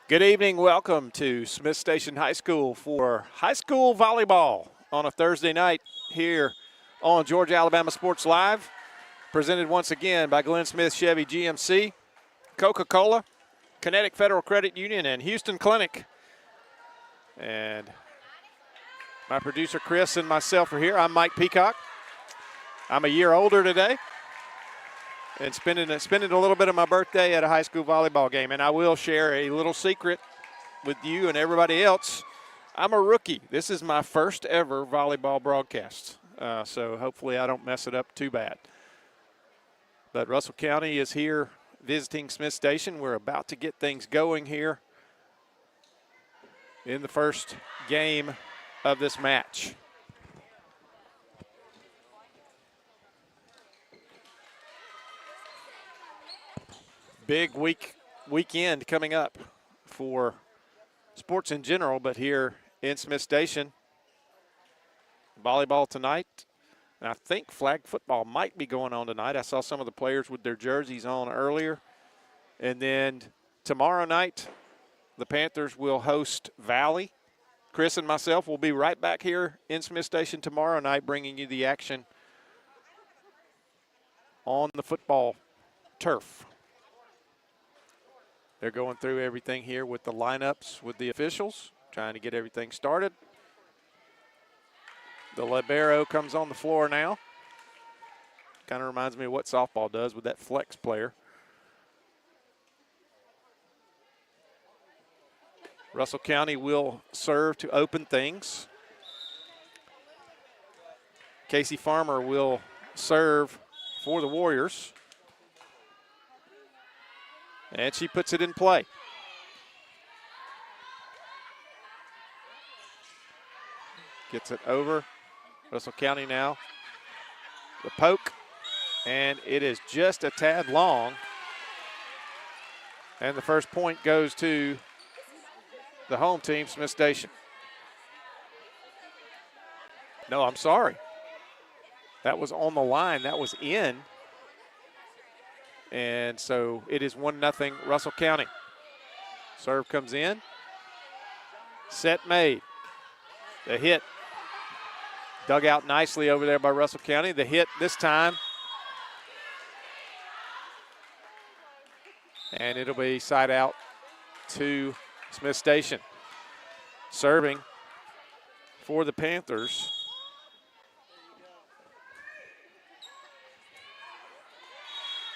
Good evening. Welcome to Smith Station High School for high school volleyball on a Thursday night here on Georgia Alabama Sports Live. Presented once again by Glenn Smith Chevy GMC, Coca-Cola, Kinetic Federal Credit Union, and Houston Clinic. And my producer Chris and myself are here. I'm Mike Peacock. I'm a year older today and spending a little bit of my birthday at a high school volleyball game. And I will share a little secret with you and everybody else. I'm a rookie. This is my first ever volleyball broadcast. So hopefully I don't mess it up too bad. But Russell County is here visiting Smith Station. We're about to get things going here in the first game of this match. Big weekend coming up for sports in general, but here in Smith Station, volleyball tonight. And I think flag football might be going on tonight. I saw some of the players with their jerseys on earlier. And then tomorrow night, the Panthers will host Valley. Chris and myself will be right back here in Smith Station tomorrow night, bringing you the action on the football turf. They're going through everything here with the lineups with the officials, trying to get everything started. The libero comes on the floor now. Kind of reminds me of what softball does with that flex player. Russell County will serve to open things. Casey Farmer will serve for the Warriors. And she puts it in play. Gets it over. Russell County now. The poke. And it is just a tad long. And the first point goes to the home team, Smith Station. No, I'm sorry. That was on the line. That was in. And so it is 1-0 Russell County. Serve comes in. Set made. The hit dug out nicely over there by Russell County. The hit this time. And it'll be side out to Smith Station. Serving for the Panthers.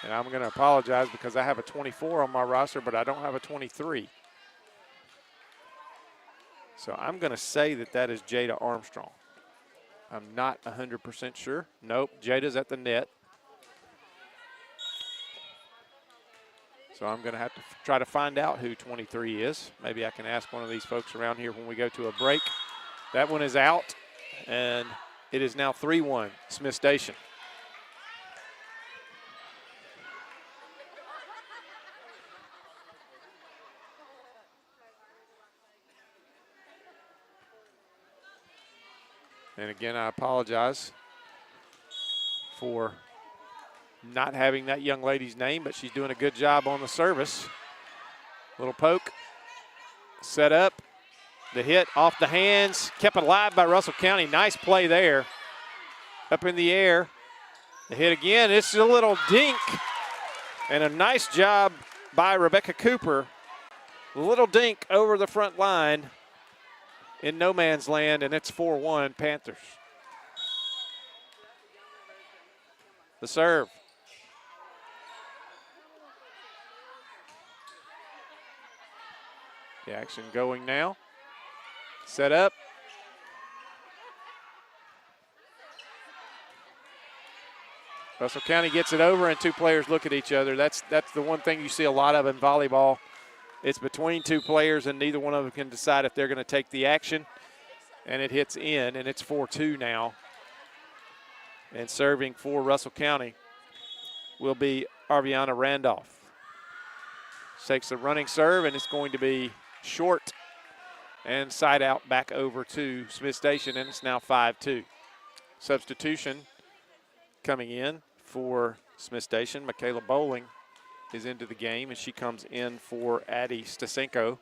And I'm going to apologize because I have a 24 on my roster, but I don't have a 23. So I'm going to say that is Jada Armstrong. I'm not 100% sure. Nope, Jada's at the net. So I'm going to have to try to find out who 23 is. Maybe I can ask one of these folks around here when we go to a break. That one is out, and it is now 3-1 Smith Station. And again, I apologize for not having that young lady's name, but she's doing a good job on the service. Little poke, set up, the hit off the hands, kept alive by Russell County. Nice play there. Up in the air, the hit again. It's a little dink, and a nice job by Rebecca Cooper. A little dink over the front line in no man's land, and it's 4-1 Panthers. The serve. The action going now. Set up. Russell County gets it over, and two players look at each other. That's the one thing you see a lot of in volleyball. It's between two players, and neither one of them can decide if they're going to take the action. And it hits in, and it's 4-2 now. And serving for Russell County will be Arviana Randolph. Takes the running serve, and it's going to be short and side out back over to Smith Station, and it's now 5-2. Substitution coming in for Smith Station. Michaela Bowling is into the game, and she comes in for Addie Stasenko.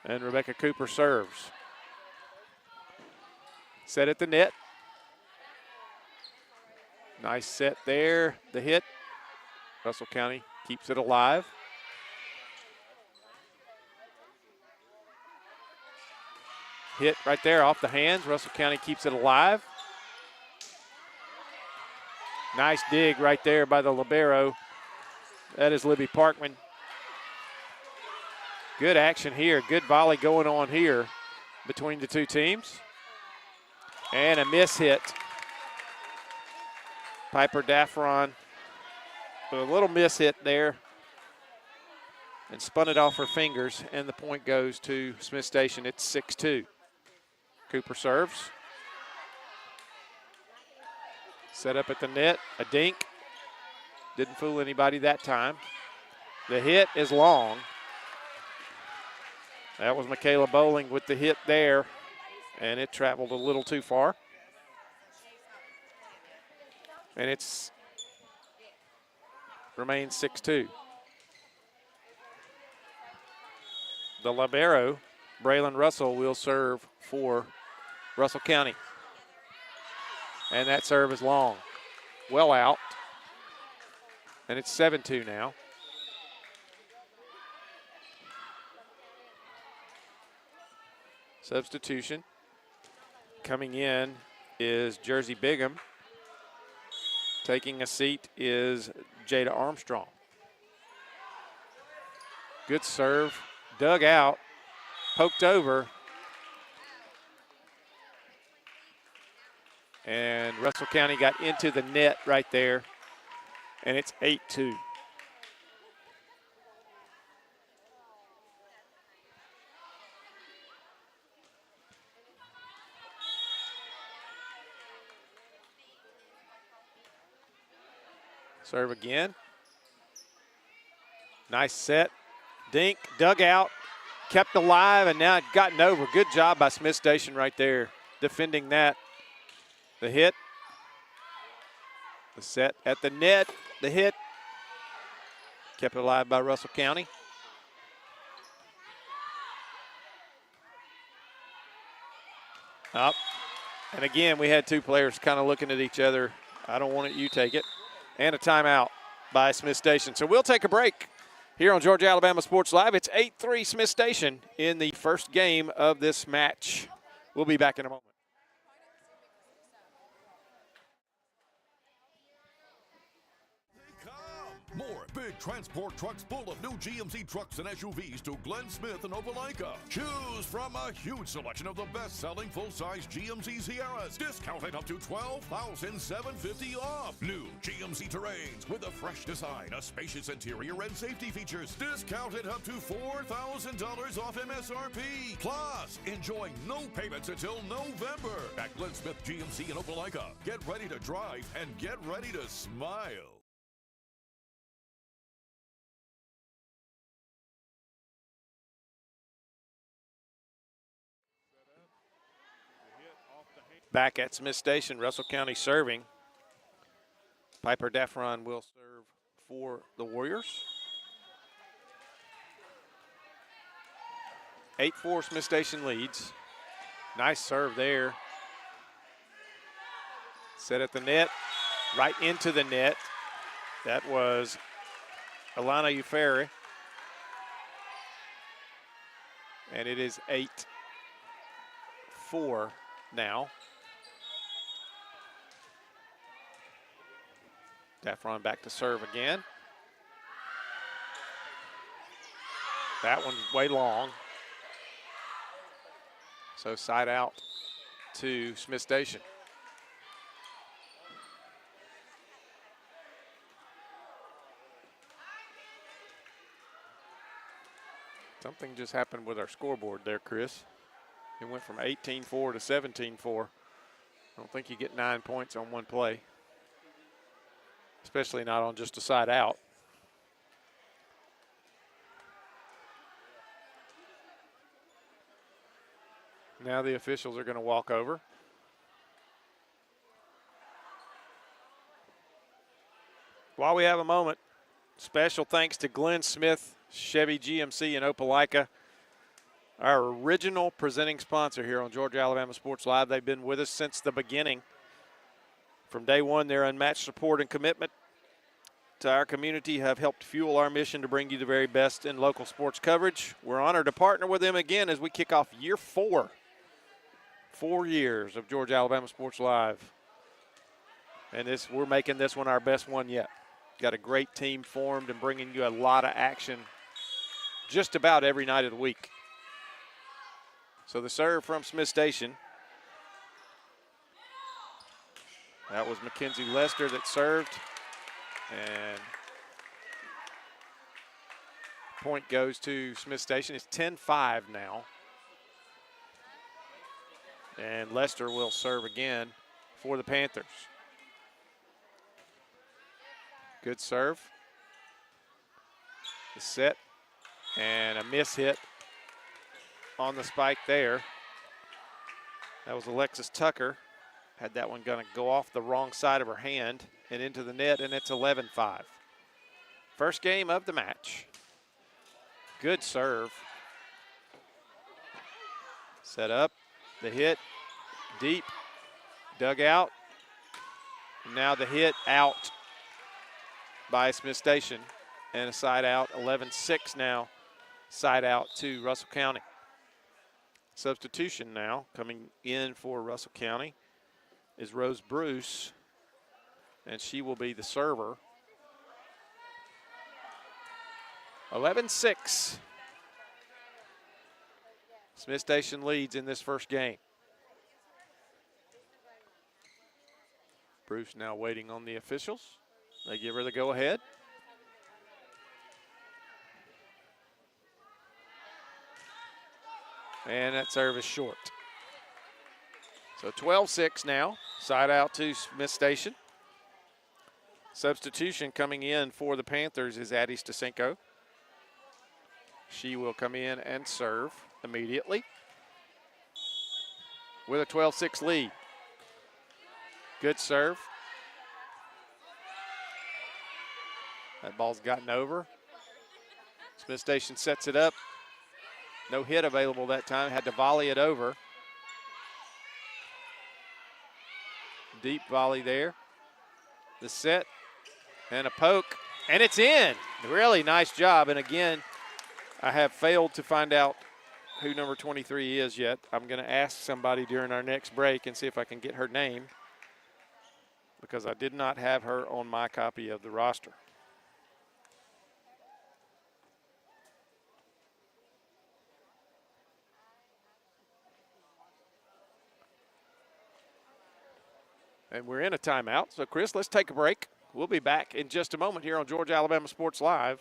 And Rebecca Cooper serves. Set at the net. Nice set there. The hit. Russell County keeps it alive. Hit right there off the hands. Russell County keeps it alive. Nice dig right there by the libero. That is Libby Parkman. Good action here. Good volley going on here between the two teams. And a miss hit. Piper Daffron with a little miss hit there and spun it off her fingers, and the point goes to Smith Station. It's 6-2. Cooper serves. Set up at the net, a dink. Didn't fool anybody that time. The hit is long. That was Michaela Bowling with the hit there, and it traveled a little too far. And it's remains 6-2. The libero, Braylon Russell, will serve for Russell County. And that serve is long. Well out. And it's 7-2 now. Substitution. Coming in is Jersey Bigham. Taking a seat is Jada Armstrong. Good serve. Dug out. Poked over. And Russell County got into the net right there. And it's 8-2. Serve again. Nice set. Dink, dug out, kept alive, and now it gotten over. Good job by Smith Station right there, defending that. The hit. The set at the net. The hit. Kept it alive by Russell County. Up. And again, we had two players kind of looking at each other. I don't want it, you take it. And a timeout by Smith Station. So we'll take a break here on Georgia Alabama Sports Live. It's 8-3 Smith Station in the first game of this match. We'll be back in a moment. More big transport trucks full of new GMC trucks and SUVs to Glenn Smith and Opelika. Choose from a huge selection of the best-selling full-size GMC Sierras, discounted up to $12,750 off. New GMC Terrains with a fresh design, a spacious interior, and safety features, discounted up to $4,000 off MSRP. Plus, enjoy no payments until November at Glenn Smith GMC and Opelika. Get ready to drive and get ready to smile. Back at Smith Station, Russell County serving. Piper Daffron will serve for the Warriors. 8-4 Smith Station leads. Nice serve there. Set at the net, right into the net. That was Alana Uferi. And it is 8-4 now. Daffron back to serve again. That one's way long. So side out to Smith Station. Something just happened with our scoreboard there, Chris. It went from 18-4 to 17-4. I don't think you get 9 points on one play, especially not on just a side out. Now the officials are going to walk over. While we have a moment, special thanks to Glenn Smith, Chevy GMC in Opelika. our original presenting sponsor here on Georgia Alabama Sports Live. They've been with us since the beginning. From day one, their unmatched support and commitment to our community have helped fuel our mission to bring you the very best in local sports coverage. We're honored to partner with them again as we kick off year 4. 4 years of Georgia Alabama Sports Live. And we're making this one our best one yet. Got a great team formed and bringing you a lot of action just about every night of the week. So the serve from Smith Station. That was Mackenzie Lester that served. And point goes to Smith Station. It's 10-5 now. And Lester will serve again for the Panthers. Good serve. The set. And a miss hit on the spike there. That was Alexis Tucker. Had that one going to go off the wrong side of her hand and into the net, and it's 11-5. First game of the match. Good serve. Set up, the hit, deep, dug out. Now the hit out by Smith Station, and a side out, 11-6 now. Side out to Russell County. Substitution now coming in for Russell County is Rose Bruce, and she will be the server. 11-6. Smith Station leads in this first game. Bruce now waiting on the officials. They give her the go-ahead. And that serve is short. So 12-6 now. Side out to Smith Station. Substitution coming in for the Panthers is Addie Stasenko. She will come in and serve immediately with a 12-6 lead. Good serve. That ball's gotten over. Smith Station sets it up. No hit available that time. Had to volley it over. Deep volley there. The set and a poke, and it's in. Really nice job. And again, I have failed to find out who number 23 is yet. I'm going to ask somebody during our next break and see if I can get her name, because I did not have her on my copy of the roster. And we're in a timeout. So, Chris, let's take a break. We'll be back in just a moment here on Georgia Alabama Sports Live.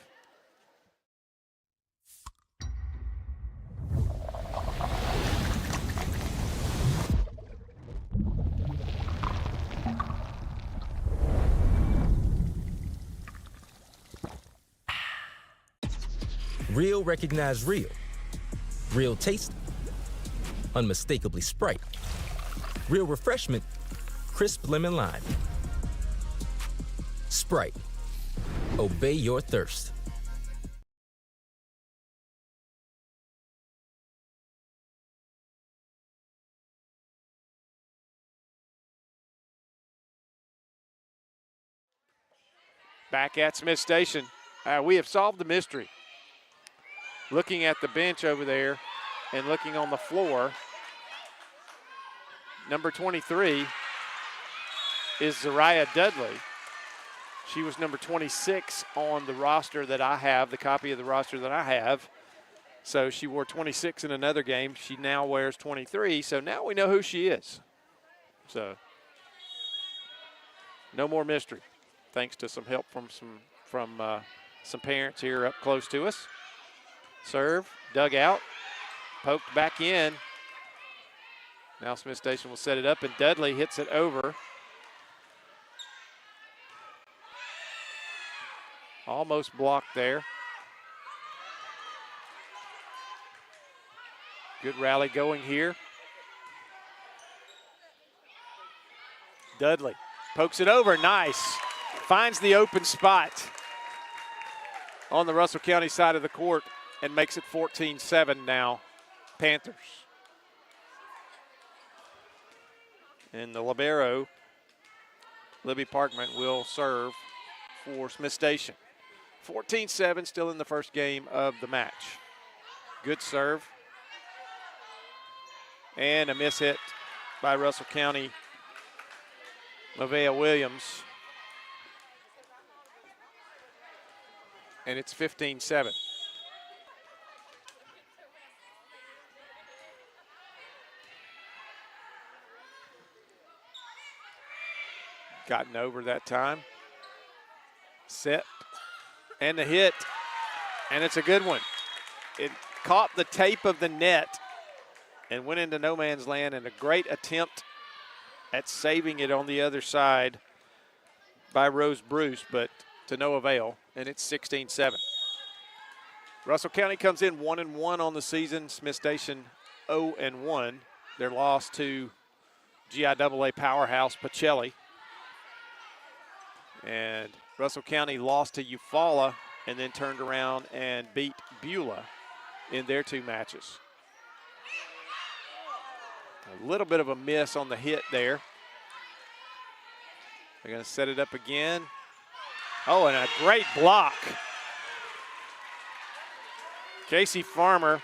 Real recognize real. Real taste, unmistakably Sprite. Real refreshment, crisp lemon lime. Sprite, obey your thirst. Back at Smith Station. We have solved the mystery. Looking at the bench over there and looking on the floor, number 23 is Zariah Dudley. She was number 26 on the roster that I have, the copy of the roster that I have. So she wore 26 in another game. She now wears 23, so now we know who she is. So no more mystery, thanks to some help from some parents here up close to us. Serve, dug out, poked back in. Now Smith Station will set it up, and Dudley hits it over. Almost blocked there. Good rally going here. Dudley pokes it over, nice. Finds the open spot on the Russell County side of the court and makes it 14-7 now Panthers. And the libero, Libby Parkman, will serve for Smith Station. 14-7, still in the first game of the match. Good serve. And a miss hit by Russell County, Mavea Williams. And it's 15-7. Gotten over that time. Set. And the hit. And it's a good one. It caught the tape of the net and went into no man's land, and a great attempt at saving it on the other side by Rose Bruce, but to no avail, and it's 16-7. Russell County comes in 1-1 on the season. Smith Station 0-1. Their loss to GIAA powerhouse Pacelli. And Russell County lost to Eufaula and then turned around and beat Beulah in their two matches. A little bit of a miss on the hit there. They're going to set it up again. Oh, and a great block. Casey Farmer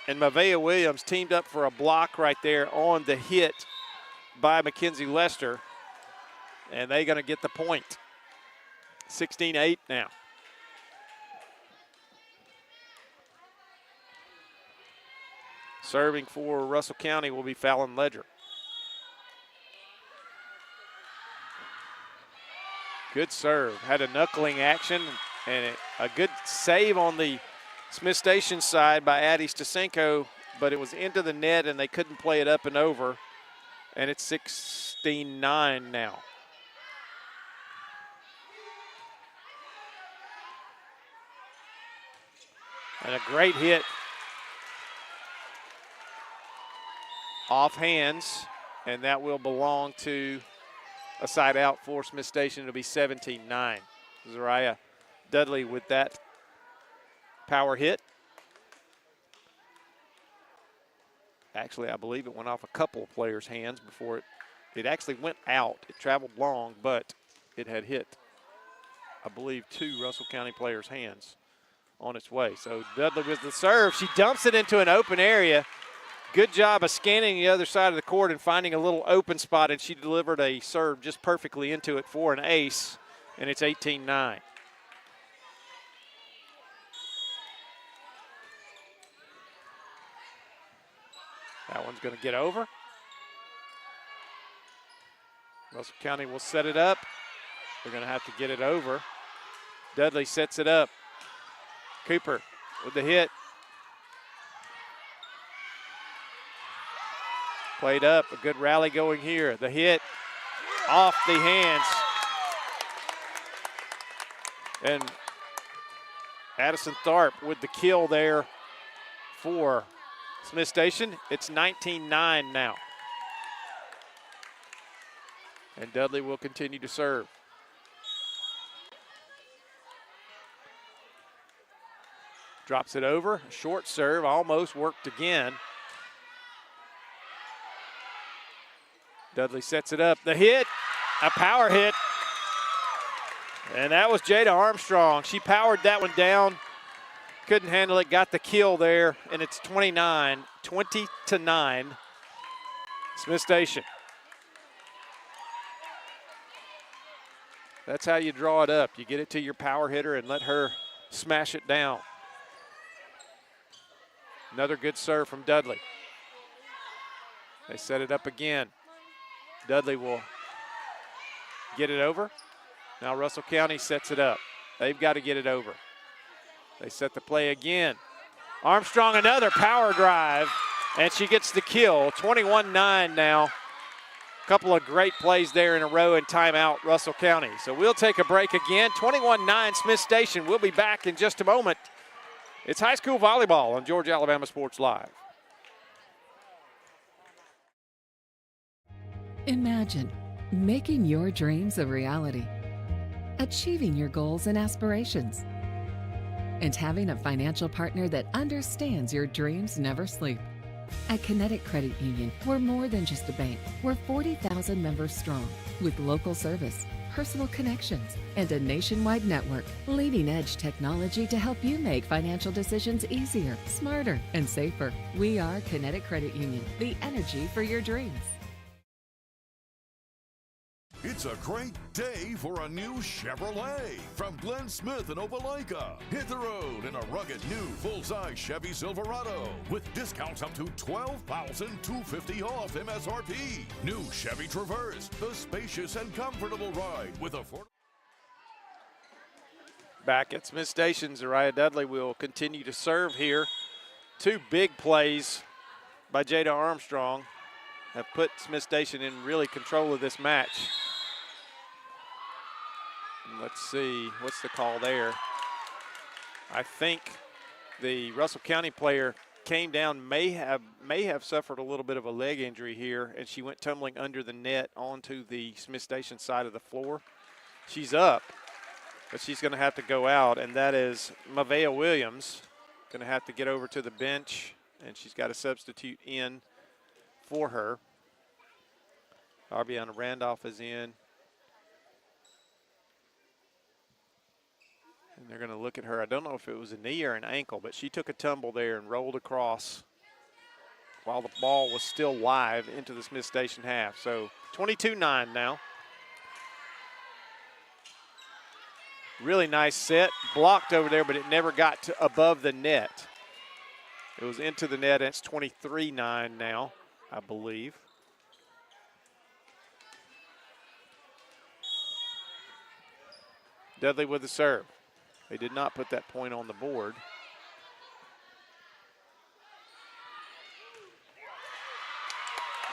and Mavea Williams teamed up for a block right there on the hit by Mackenzie Lester. And they're going to get the point. 16-8 now. Serving for Russell County will be Fallon Ledger. Good serve. Had a knuckling action and a good save on the Smith Station side by Addie Stasenko, but it was into the net and they couldn't play it up and over. And it's 16-9 now. And a great hit off hands, and that will belong to a side out for Smith Station. It'll be 17-9. Zariah Dudley with that power hit. Actually, I believe it went off a couple of players' hands before it actually went out. It traveled long, but it had hit, I believe, 2 Russell County players' hands on its way. So Dudley with the serve. She dumps it into an open area. Good job of scanning the other side of the court and finding a little open spot, and she delivered a serve just perfectly into it for an ace, and it's 18-9. That one's going to get over. Russell County will set it up. They're going to have to get it over. Dudley sets it up. Cooper with the hit. Played up, a good rally going here. The hit off the hands. And Addison Tharp with the kill there for Smith Station. It's 19-9 now. And Dudley will continue to serve. Drops it over, short serve, almost worked again. Dudley sets it up. The hit, a power hit. And that was Jada Armstrong. She powered that one down. Couldn't handle it, got the kill there, and it's 20-9 Smith Station. That's how you draw it up. You get it to your power hitter and let her smash it down. Another good serve from Dudley. They set it up again. Dudley will get it over. Now Russell County sets it up. They've got to get it over. They set the play again. Armstrong, another power drive, and she gets the kill. 21-9 now. A couple of great plays there in a row, and timeout Russell County. So we'll take a break again. 21-9 Smith Station. We'll be back in just a moment. It's high school volleyball on Georgia Alabama Sports Live. Imagine making your dreams a reality, achieving your goals and aspirations, and having a financial partner that understands your dreams never sleep. At Kinetic Credit Union, we're more than just a bank. We're 40,000 members strong, with local service, personal connections, and a nationwide network. Leading-edge technology to help you make financial decisions easier, smarter, and safer. We are Kinetic Credit Union, the energy for your dreams. It's a great day for a new Chevrolet from Glenn Smith in Opelika. Hit the road in a rugged new full-size Chevy Silverado with discounts up to $12,250 off MSRP. New Chevy Traverse, the spacious and comfortable ride with affordable. Back at Smith Station, Zariah Dudley will continue to serve here. Two big plays by Jada Armstrong have put Smith Station in really control of this match. Let's see, what's the call there? I think the Russell County player came down, may have suffered a little bit of a leg injury here, and she went tumbling under the net onto the Smith Station side of the floor. She's up, but she's going to have to go out, and that is Mavea Williams going to have to get over to the bench, and she's got a substitute in for her. Arbiana Randolph is in. And they're going to look at her. I don't know if it was a knee or an ankle, but she took a tumble there and rolled across while the ball was still live into the Smith Station half. So 22-9 now. Really nice set. Blocked over there, but it never got to above the net. It was into the net, and it's 23-9 now, I believe. Dudley with the serve. They did not put that point on the board.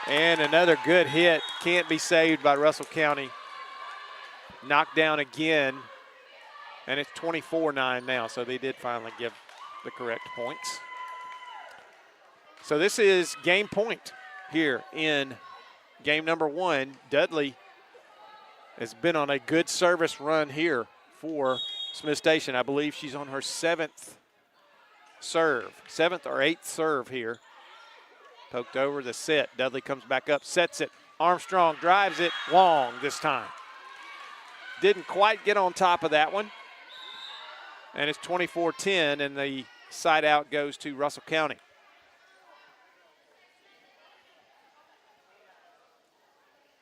And another good hit. Can't be saved by Russell County. Knocked down again. And it's 24-9 now, so they did finally give the correct points. So this is game point here in game number one. Dudley has been on a good service run here for Smith Station. I believe she's on her seventh or eighth serve here. Poked over the set. Dudley comes back up, sets it. Armstrong drives it long this time. Didn't quite get on top of that one. And it's 24-10, and the side out goes to Russell County.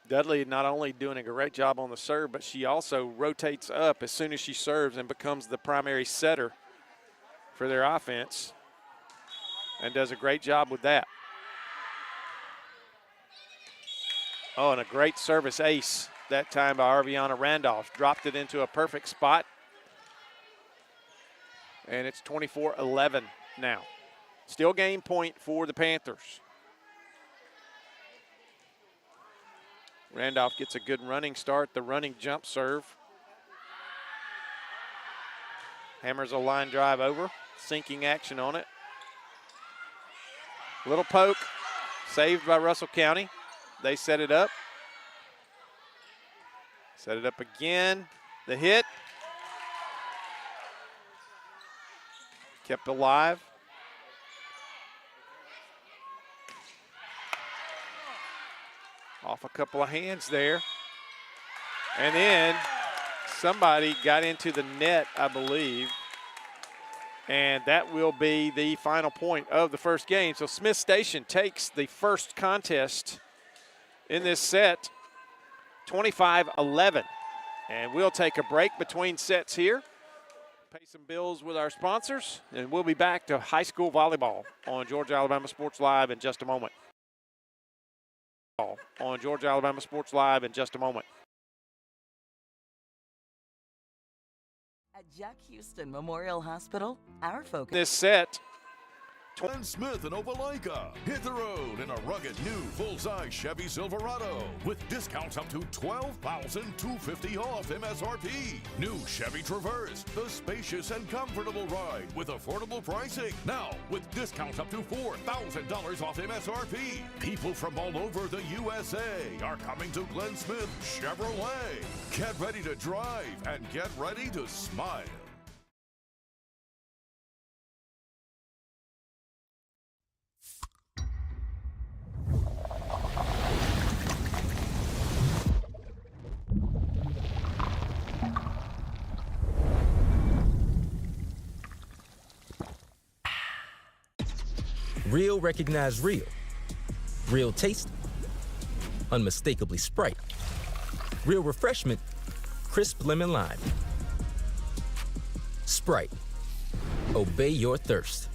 Dudley not only doing a great job on the serve, but she also rotates up as soon as she serves and becomes the primary setter for their offense and does a great job with that. Oh, and a great service ace that time by Arviana Randolph. Dropped it into a perfect spot. And it's 24-11 now. Still game point for the Panthers. Randolph gets a good running start, the running jump serve. Hammers a line drive over, sinking action on it. Little poke, saved by Russell County. They set it up. Set it up again, the hit. Kept alive. Off a couple of hands there. And then somebody got into the net, I believe. And that will be the final point of the first game. So Smith Station takes the first contest in this set, 25-11. And we'll take a break between sets here. Pay some bills with our sponsors. And we'll be back to high school volleyball on Georgia Alabama Sports Live in just a moment. On Georgia Alabama Sports Live in just a moment. At Jack Houston Memorial Hospital, our focus. This set. Glenn Smith in Opelika. Hit the road in a rugged new full-size Chevy Silverado with discounts up to $12,250 off MSRP. New Chevy Traverse, the spacious and comfortable ride with affordable pricing. Now with discounts up to $4,000 off MSRP. People from all over the USA are coming to Glenn Smith Chevrolet. Get ready to drive and get ready to smile. Real recognize real. Real taste, unmistakably Sprite. Real refreshment, crisp lemon lime. Sprite. Obey your thirst.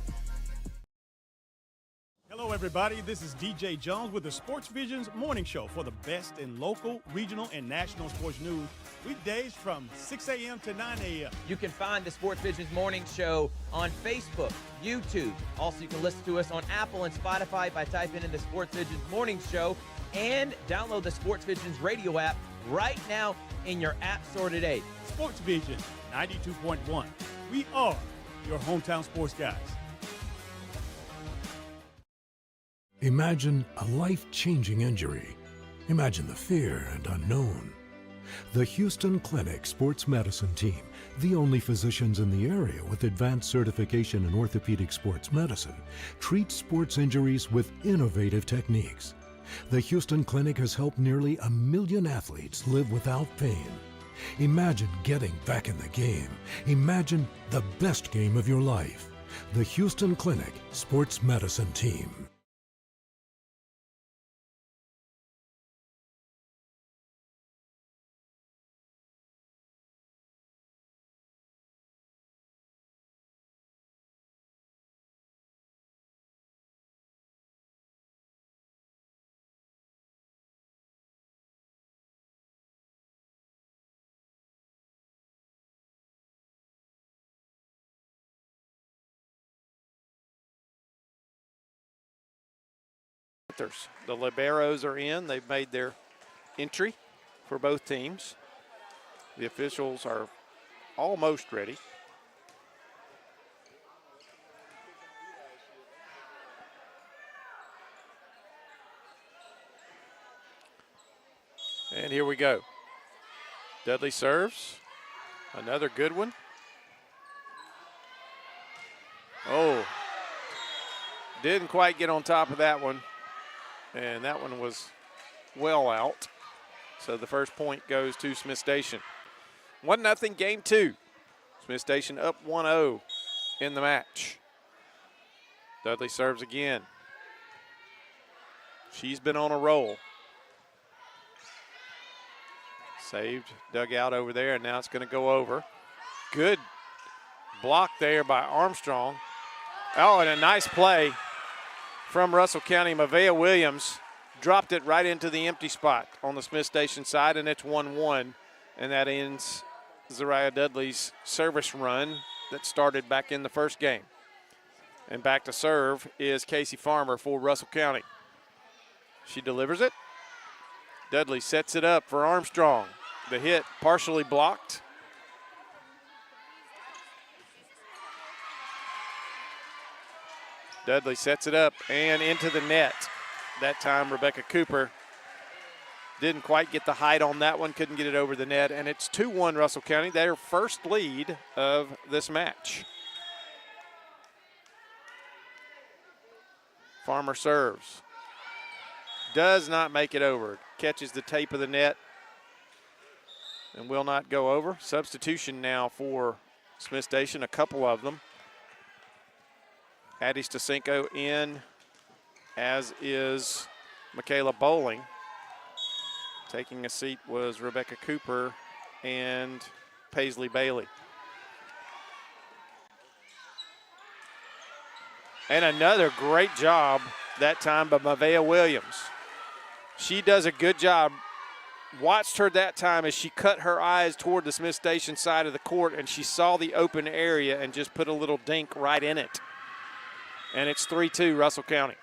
Hello, everybody. This is DJ Jones with the Sports Vision's morning show for the best in local, regional, and national sports news. Weekdays from 6 a.m. to 9 a.m. You can find the Sports Vision's morning show on Facebook, YouTube. Also, you can listen to us on Apple and Spotify by typing in the Sports Vision's morning show, and download the Sports Vision's radio app right now in your app store today. Sports Vision 92.1. We are your hometown sports guys. Imagine a life-changing injury. Imagine the fear and unknown. The Houston Clinic Sports Medicine Team, the only physicians in the area with advanced certification in orthopedic sports medicine, treats sports injuries with innovative techniques. The Houston Clinic has helped nearly 1 million athletes live without pain. Imagine getting back in the game. Imagine the best game of your life. The Houston Clinic Sports Medicine Team. The liberos are in. They've made their entry for both teams. The officials are almost ready. And here we go. Dudley serves. Another good one. Oh, didn't quite get on top of that one. And that one was well out. So the first point goes to Smith Station. 1-0 game two. Smith Station up 1-0 in the match. Dudley serves again. She's been on a roll. Saved, dug out over there, and now it's going to go over. Good block there by Armstrong. Oh, and a nice play from Russell County. Mavea Williams dropped it right into the empty spot on the Smith Station side, and it's 1-1. And that ends Zariah Dudley's service run that started back in the first game. And back to serve is Casey Farmer for Russell County. She delivers it. Dudley sets it up for Armstrong. The hit partially blocked. Dudley sets it up and into the net. That time Rebecca Cooper didn't quite get the height on that one, couldn't get it over the net, and it's 2-1 Russell County, their first lead of this match. Farmer serves. Does not make it over. Catches the tape of the net and will not go over. Substitution now for Smith Station, a couple of them. Addie Stasenko in, as is Michaela Bowling. Taking a seat was Rebecca Cooper and Paisley Bailey. And another great job that time by Mavea Williams. She does a good job. Watched her that time as she cut her eyes toward the Smith Station side of the court, and she saw the open area and just put a little dink right in it. And it's 3-2 Russell County.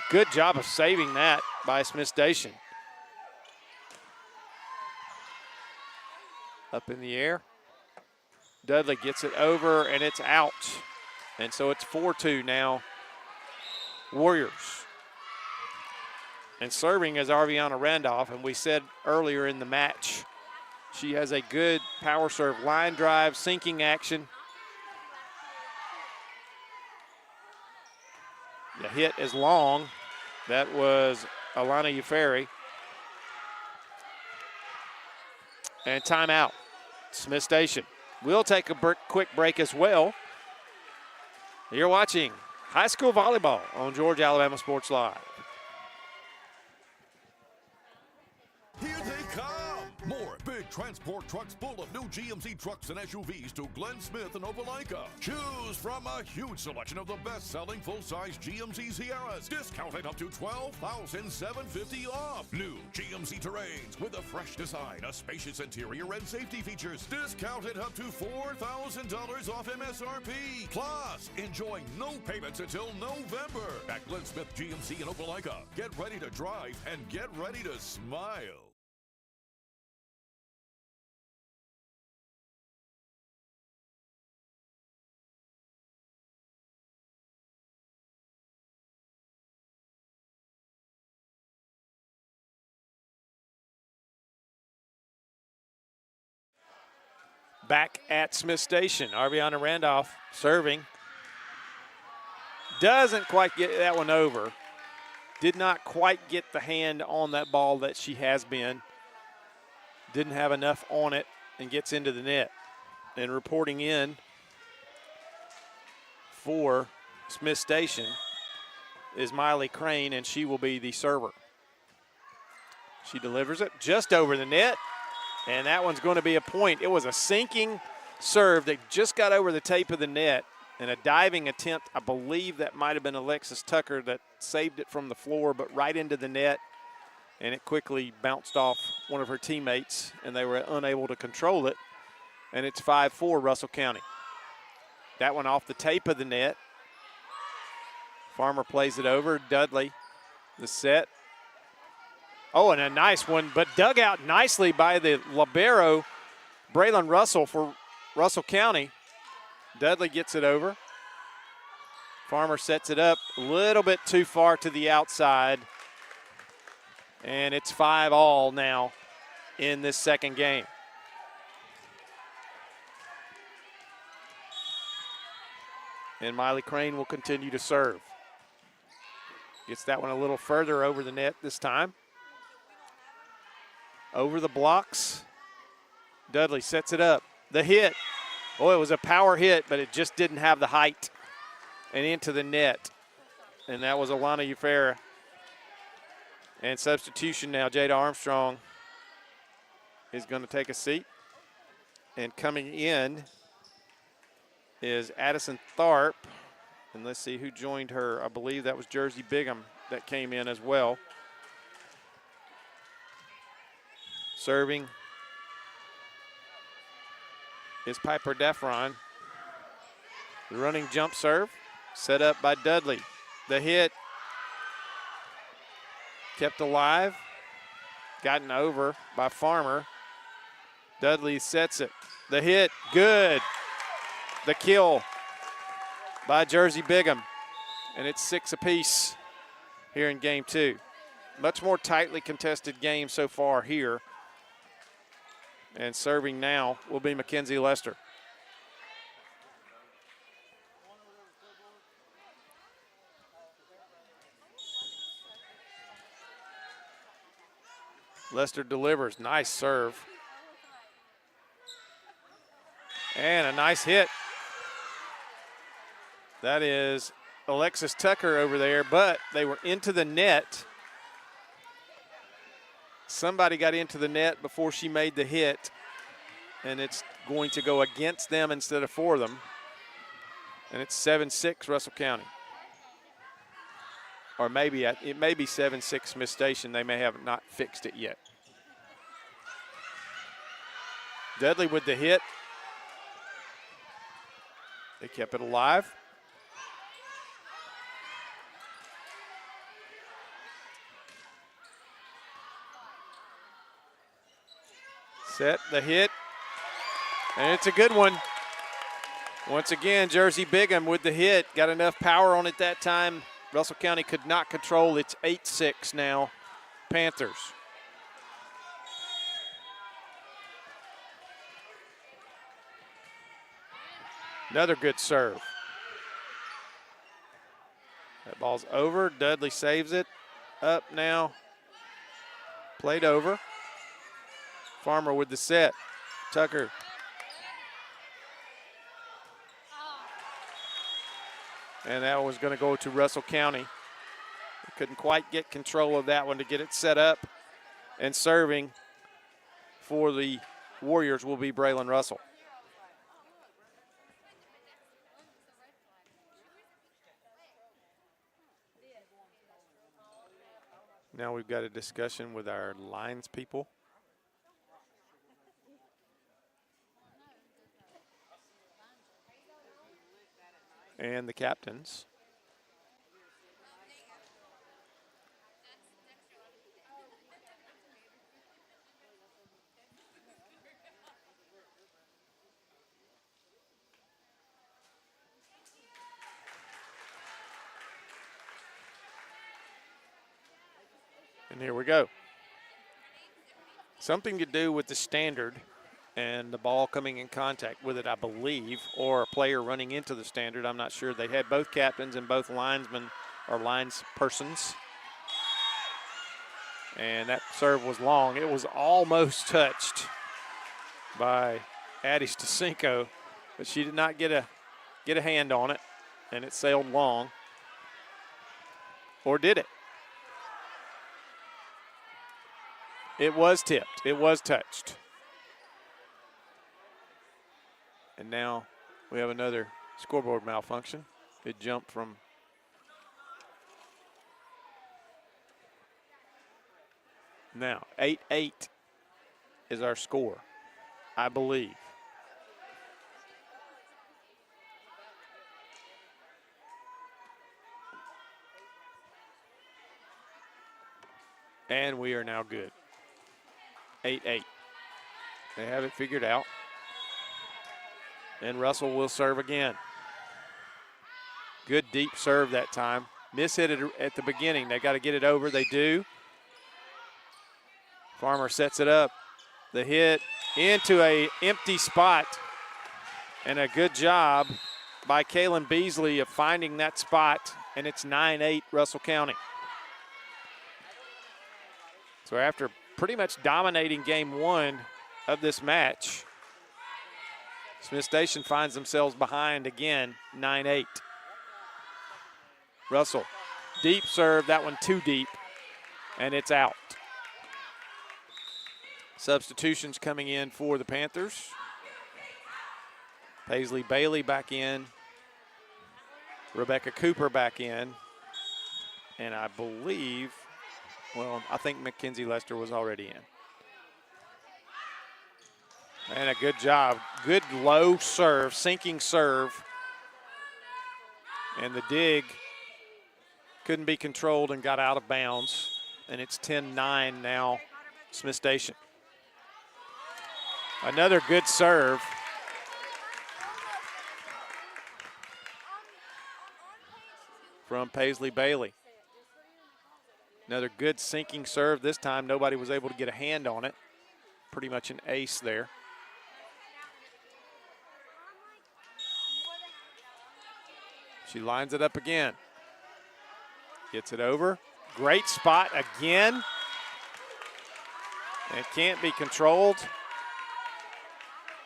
Good job of saving that by Smith Station. Up in the air. Dudley gets it over, and it's out. And so it's 4-2 now, Warriors. And serving is Arviana Randolph, and we said earlier in the match, she has a good power serve, line drive, sinking action. The hit is long. That was Alana Uferi. And timeout. Smith Station will take a quick break as well. You're watching high school volleyball on Georgia Alabama Sports Live. Here they come! More big transport trucks full of new GMC trucks and SUVs to Glenn Smith and Opelika. Choose from a huge selection of the best-selling full-size GMC Sierras, discounted up to $12,750 off. New GMC Terrains with a fresh design, a spacious interior, and safety features, discounted up to $4,000 off MSRP. Plus, enjoy no payments until November at Glenn Smith GMC in Opelika. Get ready to drive and get ready to smile. Back at Smith Station, Arviana Randolph serving. Doesn't quite get that one over. Did not quite get the hand on that ball that she has been. Didn't have enough on it and gets into the net. And reporting in for Smith Station is Miley Crane, and she will be the server. She delivers it just over the net. And that one's going to be a point. It was a sinking serve that just got over the tape of the net, and a diving attempt. I believe that might have been Alexis Tucker that saved it from the floor, but right into the net, and it quickly bounced off one of her teammates, and they were unable to control it, and it's 5-4 Russell County. That one off the tape of the net. Farmer plays it over. Dudley, the set. Oh, and a nice one, but dug out nicely by the libero, Braylon Russell for Russell County. Dudley gets it over. Farmer sets it up a little bit too far to the outside. And it's 5-all now in this second game. And Miley Crane will continue to serve. Gets that one a little further over the net this time. Over the blocks. Dudley sets it up. The hit. Oh, it was a power hit, but it just didn't have the height. And into the net. And that was Alana Ufera. And substitution now, Jada Armstrong is going to take a seat. And coming in is Addison Tharp. And let's see who joined her. I believe that was Jersey Bigham that came in as well. Serving is Piper Defron. The running jump serve set up by Dudley. The hit kept alive, gotten over by Farmer. Dudley sets it. The hit, good. The kill by Jersey Bigham. And it's 6 apiece here in game 2. Much more tightly contested game so far here. And serving now will be Mackenzie Lester. Lester delivers. Nice serve. And a nice hit. That is Alexis Tucker over there, but they were into the net. Somebody got into the net before she made the hit, and it's going to go against them instead of for them. And it's 7-6 Russell County. Or maybe it may be 7-6 Smith Station. They may have not fixed it yet. Dudley with the hit. They kept it alive. Set the hit, and it's a good one. Once again, Jersey Bigham with the hit. Got enough power on it that time. Russell County could not control. It's 8-6 now, Panthers. Another good serve. That ball's over. Dudley saves it. Up now. Played over. Farmer with the set. Tucker And that was going to go to Russell County. Couldn't quite get control of that one to get it set up. And serving for the Warriors will be Braylon Russell. Now we've got a discussion with our lines people. And the captains. And here we go. Something to do with the standard and the ball coming in contact with it, I believe, or a player running into the standard. I'm not sure. They had both captains and both linesmen or lines persons. And that serve was long. It was almost touched by Addie Stasinko, but she did not get a hand on it, and it sailed long. Or did it? It was tipped. It was touched. And now we have another scoreboard malfunction. It jumped from now 8-8 is our score, I believe. And we are now good. 8-8. They have it figured out. And Russell will serve again. Good deep serve that time. Mishit it at the beginning. They got to get it over. They do. Farmer sets it up. The hit into an empty spot. And a good job by Kaylin Beasley of finding that spot. And it's 9-8 Russell County. So after pretty much dominating game one of this match, Smith Station finds themselves behind again, 9-8. Russell, deep serve, that one too deep, and it's out. Substitutions coming in for the Panthers. Paisley Bailey back in. Rebecca Cooper back in. And I believe, well, I think Mackenzie Lester was already in. And a good job. Good low serve, sinking serve. And the dig couldn't be controlled and got out of bounds. And it's 10-9 now, Smith Station. Another good serve. From Paisley Bailey. Another good sinking serve. This time nobody was able to get a hand on it. Pretty much an ace there. She lines it up again. Gets it over. Great spot again. It can't be controlled.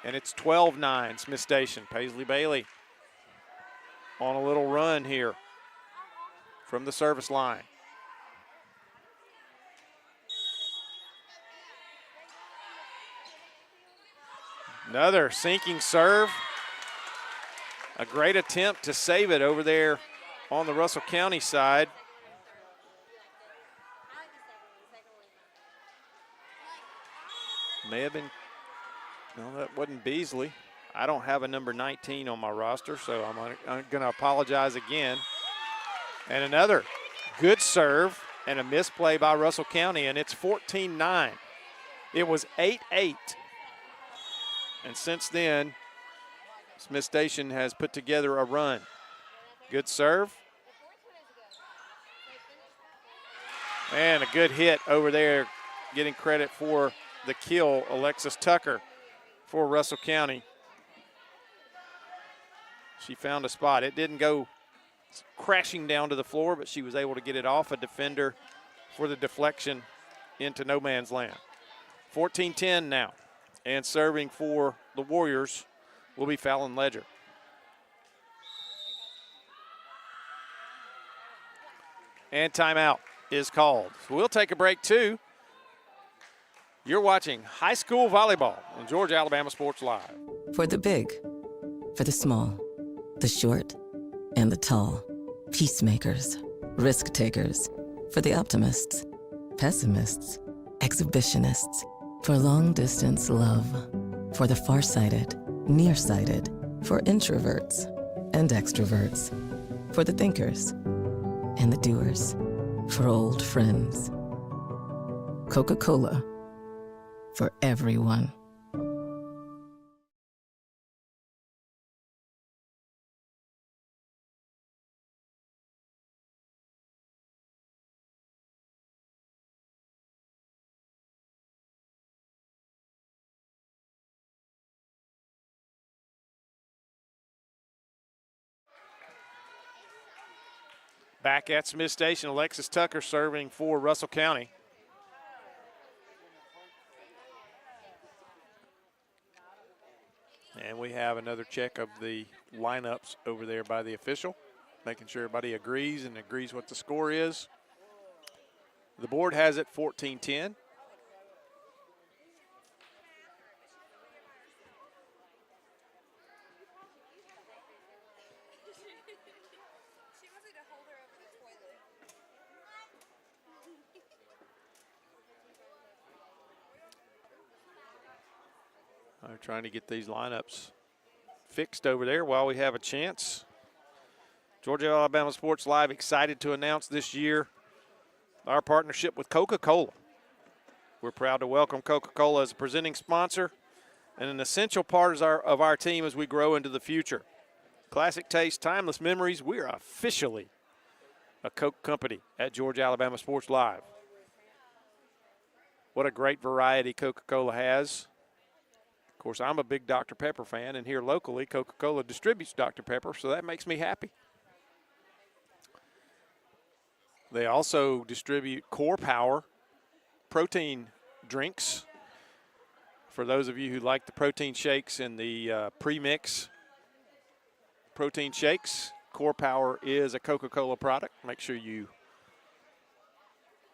And it's 12-9 Smith Station. Paisley Bailey on a little run here from the service line. Another sinking serve. A great attempt to save it over there on the Russell County side. May have been, no, that wasn't Beasley. I don't have a number 19 on my roster, so I'm going to apologize again. And another good serve and a misplay by Russell County, and it's 14-9. It was 8-8. And since then, Smith Station has put together a run. Good serve. And a good hit over there, getting credit for the kill, Alexis Tucker for Russell County. She found a spot. It didn't go crashing down to the floor, but she was able to get it off a defender for the deflection into no man's land. 14-10 now. And serving for the Warriors will be Fallon Ledger. And timeout is called. So we'll take a break too. You're watching high school volleyball on Georgia Alabama Sports Live. For the big, for the small, the short, and the tall. Peacemakers, risk takers. For the optimists, pessimists, exhibitionists. For long distance love. For the farsighted, nearsighted. For introverts and extroverts. For the thinkers and the doers. For old friends. Coca-Cola. For everyone. Back at Smith Station, Alexis Tucker serving for Russell County. And we have another check of the lineups over there by the official, making sure everybody agrees and agrees what the score is. The board has it 14-10. I'm trying to get these lineups fixed over there while we have a chance. Georgia Alabama Sports Live excited to announce this year our partnership with Coca-Cola. We're proud to welcome Coca-Cola as a presenting sponsor and an essential part of our team as we grow into the future. Classic taste, timeless memories. We are officially a Coke company at Georgia Alabama Sports Live. What a great variety Coca-Cola has. Of course, I'm a big Dr. Pepper fan, and here locally, Coca-Cola distributes Dr. Pepper, so that makes me happy. They also distribute Core Power protein drinks. For those of you who like the protein shakes and the pre-mix protein shakes, Core Power is a Coca-Cola product. Make sure you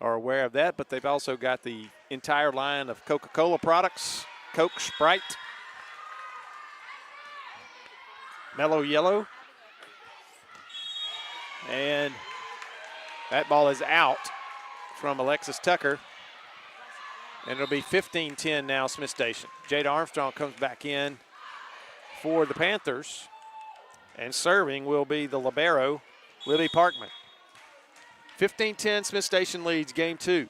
are aware of that, but they've also got the entire line of Coca-Cola products. Coke, Sprite, Mellow Yellow, and that ball is out from Alexis Tucker, and it'll be 15-10 now, Smith Station. Jada Armstrong comes back in for the Panthers, and serving will be the libero, Libby Parkman. 15-10, Smith Station leads game two.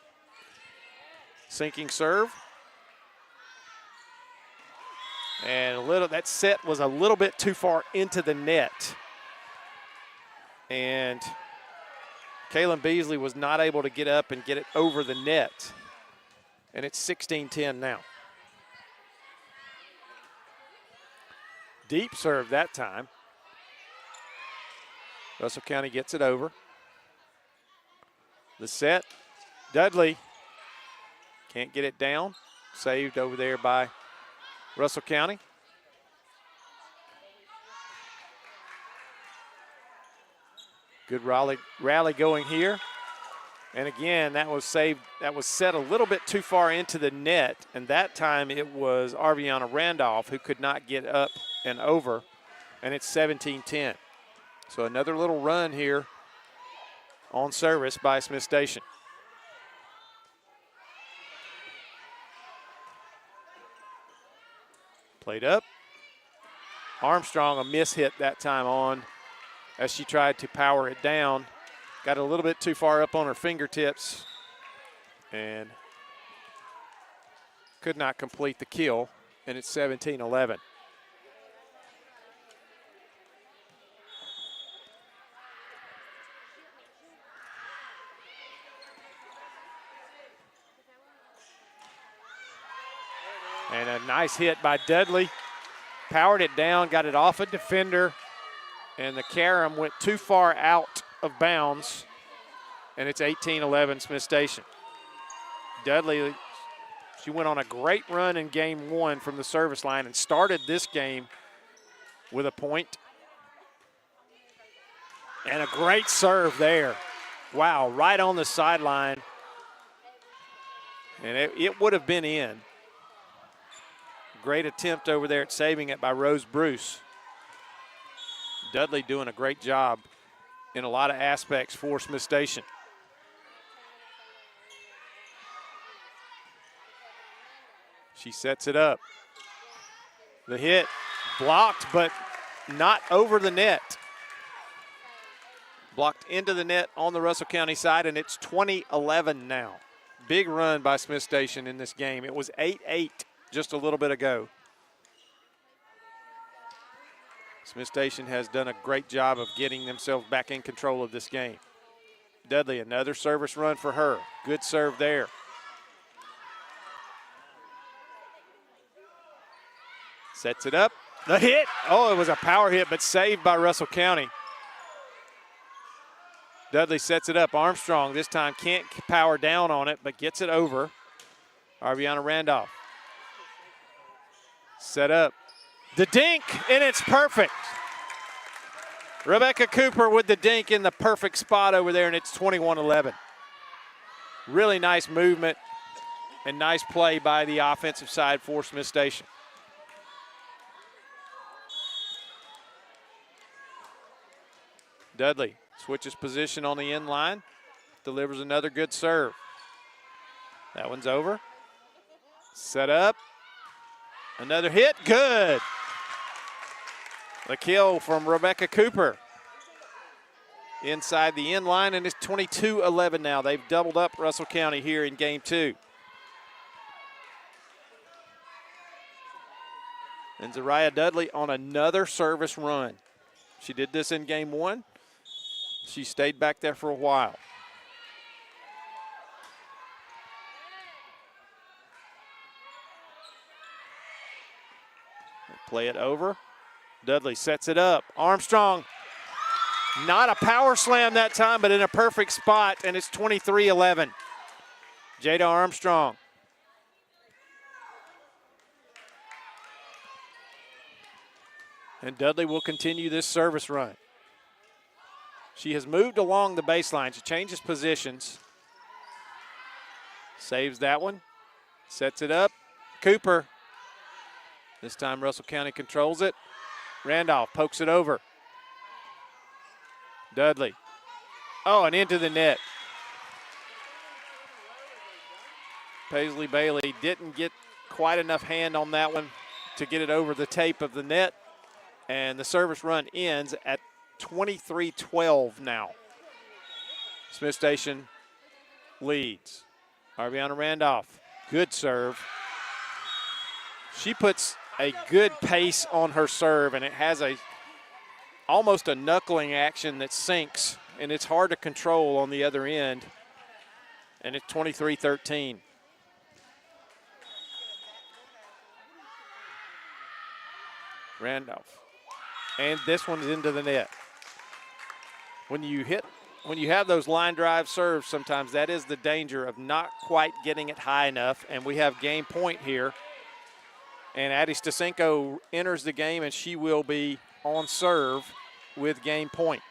Sinking serve. And that set was a little bit too far into the net. And Kaylin Beasley was not able to get up and get it over the net. And it's 16-10 now. Deep serve that time. Russell County gets it over. The set, Dudley can't get it down. Saved over there by Russell County. Good rally going here. And again, that was saved. That was set a little bit too far into the net. And that time it was Arviana Randolph who could not get up and over. And it's 17-10. So another little run here on service by Smith Station. Played up. Armstrong, a miss hit that time on as she tried to power it down. Got a little bit too far up on her fingertips and could not complete the kill, and it's 17-11. And a nice hit by Dudley. Powered it down, got it off a defender, and the carom went too far out of bounds, and it's 18-11 Smith Station. Dudley, she went on a great run in game one from the service line and started this game with a point. And a great serve there Wow, right on the sideline. And it would have been in. Great attempt over there at saving it by Rose Bruce. Dudley doing a great job in a lot of aspects for Smith Station. She sets it up. The hit blocked, but not over the net. Blocked into the net on the Russell County side, and it's 20-11 now. Big run by Smith Station in this game. It was 8-8 just a little bit ago. Smith Station has done a great job of getting themselves back in control of this game. Dudley, another service run for her. Good serve there. Sets it up. The hit. Oh, it was a power hit, but saved by Russell County. Dudley sets it up. Armstrong this time can't power down on it, but gets it over. Arviana Randolph. Set up. The dink, and it's perfect. Rebecca Cooper with the dink in the perfect spot over there, and it's 21-11. Really nice movement and nice play by the offensive side for Smith Station. Dudley switches position on the end line, delivers another good serve. That one's over. Set up. Another hit, good. The kill from Rebecca Cooper. Inside the end line, and it's 22-11 now. They've doubled up Russell County here in game 2. And Zariah Dudley on another service run. She did this in game 1. She stayed back there for a while. Play it over. Dudley sets it up. Armstrong, not a power slam that time, but in a perfect spot, and it's 23-11. Jada Armstrong. And Dudley will continue this service run. She has moved along the baseline. She changes positions. Saves that one. Sets it up. Cooper. This time Russell County controls it. Randolph pokes it over. Dudley. Oh, and into the net. Paisley Bailey didn't get quite enough hand on that one to get it over the tape of the net. And the service run ends at 23-12 now. Smith Station leads. Arviana Randolph, good serve. She puts a good pace on her serve, and it has almost a knuckling action that sinks, and it's hard to control on the other end. And it's 23-13. Randolph. And this one is into the net. When you have those line drive serves, sometimes that is the danger of not quite getting it high enough. And we have game point here. And Addie Stasenko enters the game, and she will be on serve with game point.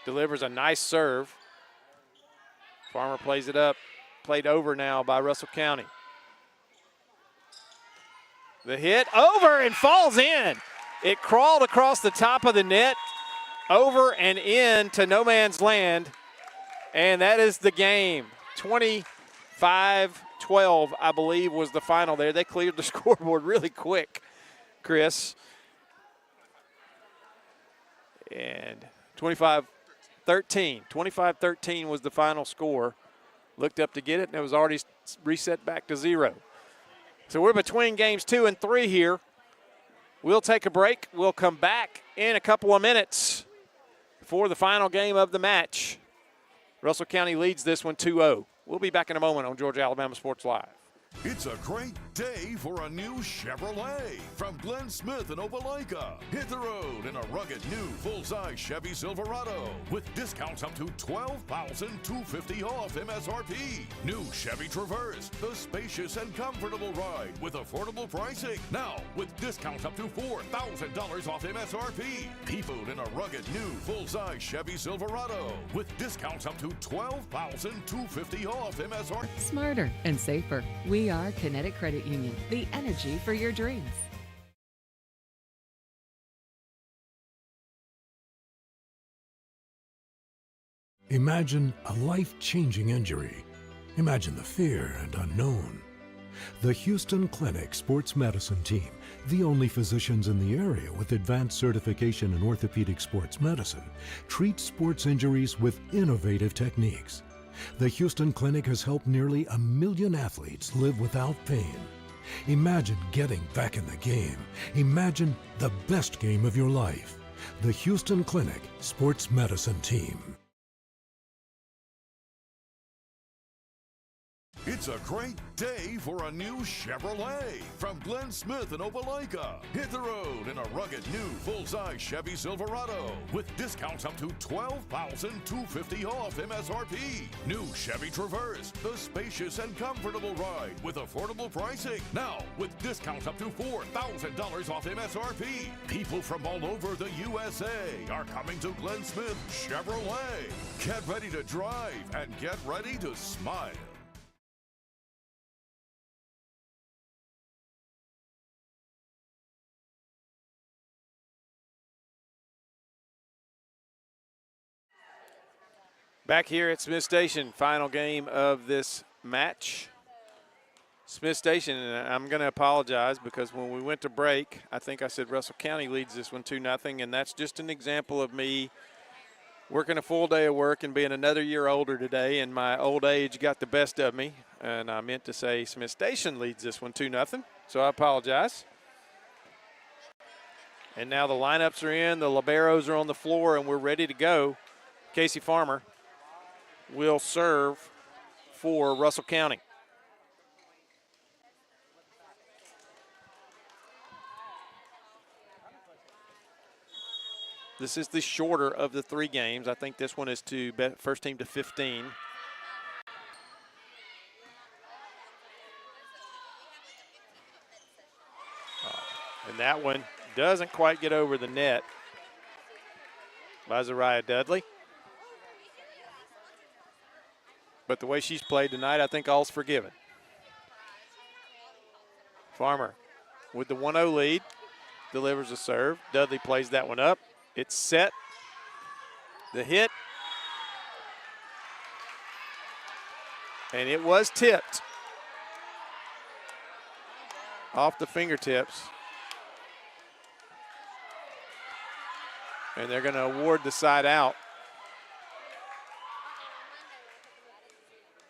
Delivers a nice serve. Farmer plays it up. Played over now by Russell County. The hit over and falls in. It crawled across the top of the net, over and in to no man's land, and that is the game. 25-12, I believe, was the final there. They cleared the scoreboard really quick, Chris. And 25-13. 25-13 was the final score. Looked up to get it, and it was already reset back to 0. So we're between games 2 and 3 here. We'll take a break. We'll come back in a couple of minutes for the final game of the match. Russell County leads this one 2-0. We'll be back in a moment on Georgia Alabama Sports Live. It's a great day for a new Chevrolet from Glenn Smith in Opelika. Hit the road in a rugged new full-size Chevy Silverado with discounts up to $12,250 off MSRP. New Chevy Traverse, the spacious and comfortable ride with affordable pricing. Now with discounts up to $4,000 off MSRP. P-Food in a rugged new full-size Chevy Silverado with discounts up to $12,250 off MSRP. Smarter and safer. We are Kinetic Credit Union, the energy for your dreams. Imagine a life-changing injury. Imagine the fear and unknown. The Houston Clinic Sports Medicine Team, the only physicians in the area with advanced certification in orthopedic sports medicine, treats sports injuries with innovative techniques. The Houston Clinic has helped nearly 1 million athletes live without pain. Imagine getting back in the game. Imagine the best game of your life. The Houston Clinic Sports Medicine Team. It's a great day for a new Chevrolet from Glenn Smith in Opelika. Hit the road in a rugged new full-size Chevy Silverado with discounts up to $12,250 off MSRP. New Chevy Traverse, the spacious and comfortable ride with affordable pricing. Now with discounts up to $4,000 off MSRP. People from all over the USA are coming to Glenn Smith Chevrolet. Get ready to drive and get ready to smile. Back here at Smith Station, final game of this match. Smith Station, and I'm going to apologize because when we went to break, I think I said Russell County leads this one 2-0, and that's just an example of me working a full day of work and being another year older today, and my old age got the best of me, and I meant to say Smith Station leads this one 2-0, so I apologize. And now the lineups are in, the liberos are on the floor, and we're ready to go. Casey Farmer will serve for Russell County. This is the shorter of the 3 games. I think this one is to first team to 15. And that one doesn't quite get over the net by Zariah Dudley. But the way she's played tonight, I think all's forgiven. Farmer with the 1-0 lead, delivers a serve. Dudley plays that one up. It's set. The hit. And it was tipped off the fingertips. And they're going to award the side out.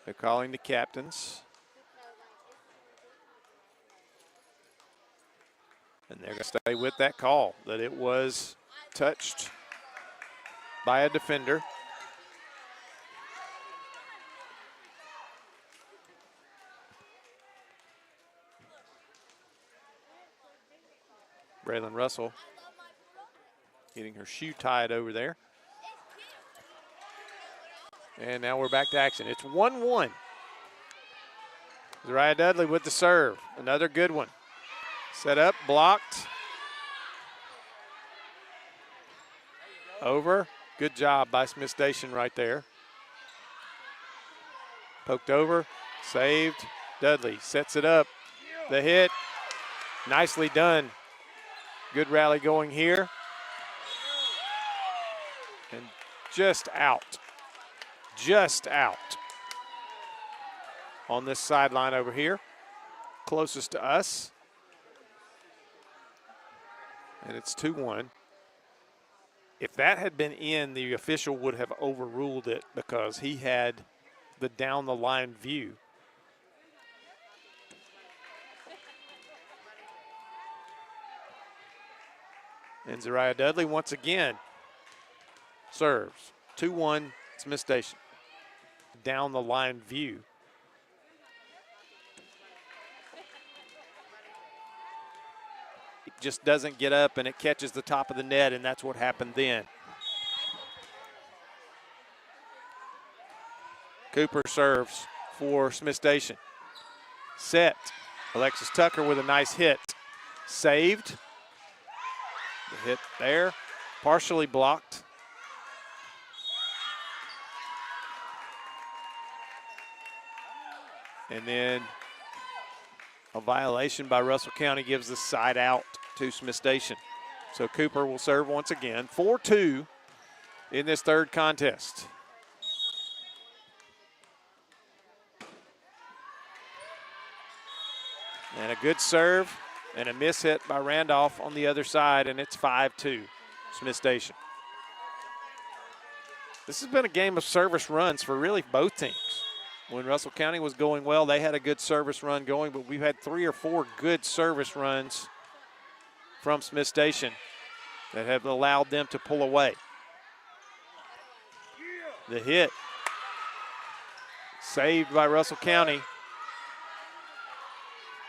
They're calling the captains. And they're going to stay with that call, that it was touched by a defender. Braylon Russell getting her shoe tied over there. And now we're back to action. It's 1-1. Zariah Dudley with the serve. Another good one. Set up, blocked. Over. Good job by Smith Station right there. Poked over, saved. Dudley sets it up. The hit. Nicely done. Good rally going here. And just out. Just out on this sideline over here, closest to us. And it's 2-1. If that had been in, the official would have overruled it because he had the down the line view. And Zariah Dudley once again serves. 2-1 Smith Station. Down the line view. just doesn't get up, and it catches the top of the net, and that's what happened then. Cooper serves for Smith Station. Set. Alexis Tucker with a nice hit. Saved. The hit there. Partially blocked. And then a violation by Russell County gives the side out to Smith Station. So Cooper will serve once again. 4-2 in this third contest. And a good serve and a miss hit by Randolph on the other side, and it's 5-2, Smith Station. This has been a game of service runs for really both teams. When Russell County was going well, they had a good service run going, but we've had 3 or 4 good service runs from Smith Station that have allowed them to pull away. The hit saved by Russell County.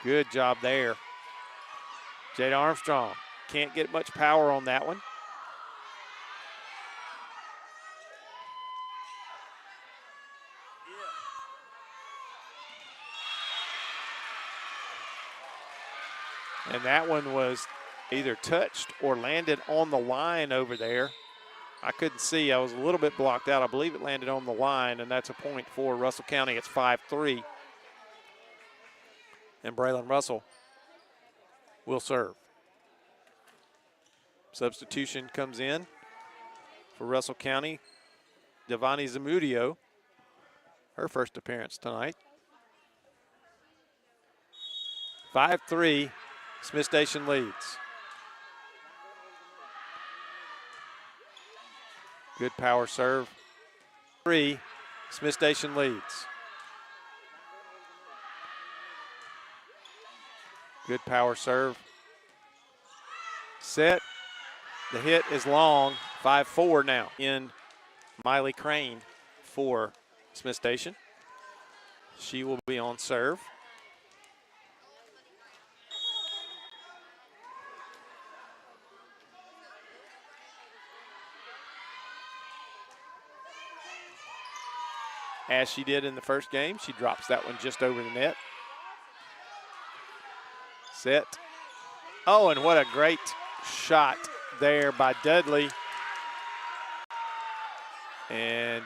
Good job there. Jada Armstrong can't get much power on that one. And that one was either touched or landed on the line over there. I couldn't see. I was a little bit blocked out. I believe it landed on the line, and that's a point for Russell County. It's 5-3. And Braylon Russell will serve. Substitution comes in for Russell County. Devani Zamudio, her first appearance tonight. 5-3, Smith Station leads. Good power serve. 3, Smith Station leads. Good power serve. Set. The hit is long. 5-4 now in Miley Crane for Smith Station. She will be on serve. As she did in the first game, she drops that one just over the net. Set. Oh, and what a great shot there by Dudley. And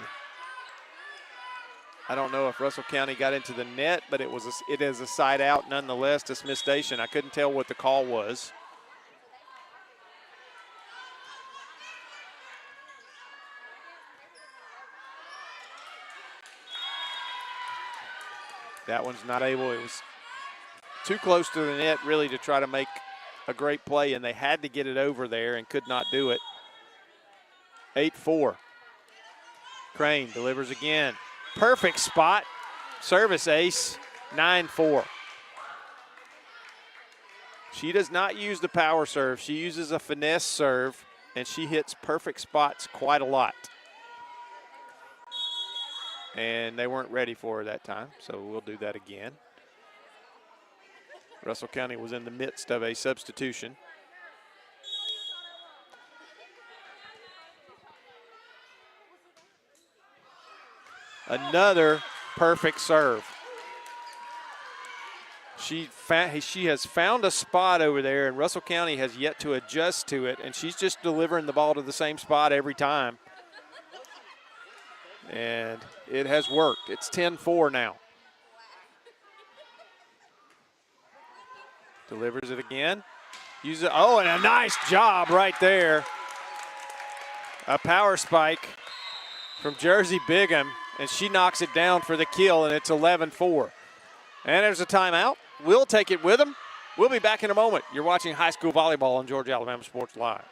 I don't know if Russell County got into the net, but it is a side out nonetheless to Smith Station. I couldn't tell what the call was. That one's not able. It was too close to the net really to try to make a great play, and they had to get it over there and could not do it. 8-4. Crane delivers again. Perfect spot. Service ace. 9-4. She does not use the power serve. She uses a finesse serve, and she hits perfect spots quite a lot. And they weren't ready for her that time, so we'll do that again. Russell County was in the midst of a substitution. Another perfect serve. She has found a spot over there, and Russell County has yet to adjust to it, and she's just delivering the ball to the same spot every time. And it has worked. It's 10-4 now. Delivers it again. Use it. Oh, and a nice job right there. A power spike from Jersey Bigham, and she knocks it down for the kill, and it's 11-4. And there's a timeout. We'll take it with them. We'll be back in a moment. You're watching high school volleyball on Georgia Alabama Sports Live.